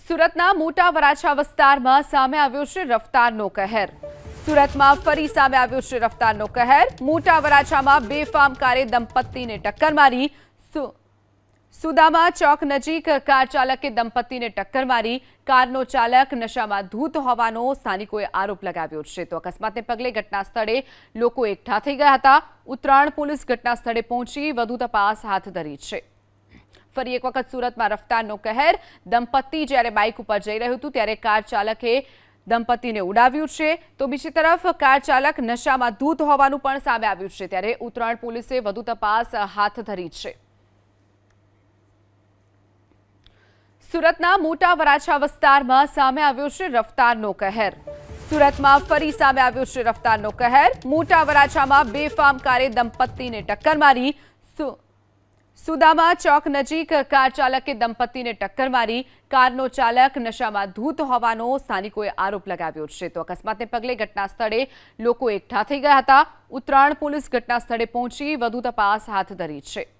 સુરતના મોટા વરાછા વિસ્તારમાં સામે આવ્યો છે રફતારનો કહેર। સુરતમાં ફરી સામે આવ્યો છે રફતારનો કહેર। મોટા વરાછામાં બેફામ કારે દંપતીને ટક્કર મારી। સુદામા ચોક નજીક કાર ચાલકે દંપતીને ટક્કર મારી। કારનો ચાલક નશામાં ધૂત હોવાનો સ્થાનિકોએ આરોપ લગાવ્યો છે। તો અકસ્માતને પગલે ઘટના સ્થળે લોકો એકઠા થઈ ગયા હતા। ઉત્તરાયણ પોલીસ ઘટના સ્થળે પહોંચી વધુ તપાસ હાથ ધરી છે। ફરી એક વખત સુરતમાં રફતારનો કહેર। દંપતી જ્યારે બાઇક ઉપર જઈ રહ્યું હતું ત્યારે કાર ચાલકે દંપતીને ઉડાવ્યું છે। તો બીજી તરફ કાર ચાલક નશામાં ધૂત હોવાનું પણ સામે આવ્યું છે। ત્યારે ઉત્તરાયણ પોલીસે વધુ તપાસ હાથ ધરી છે। સુરતના મોટા વરાછા વિસ્તારમાં સામે આવ્યો છે રફતારનો કહેર। સુરતમાં ફરી સામે આવ્યો છે રફતારનો કહેર। મોટા વરાછામાં બેફામ કારે દંપતીને ટક્કર મારી। સુદામા ચોક નજીક કાર ચાલકે દંપતીને ટક્કર મારી। કારનો ચાલક નશામાં ધૂત હોવાનો સ્થાનિકોએ આરોપ લગાવ્યો છે। તો અકસ્માતને પગલે ઘટના સ્થળે લોકો એકઠા થઈ ગયા હતા। ઉત્તરાયણ પોલીસ ઘટના સ્થળે પહોંચી વધુ તપાસ હાથ ધરી છે।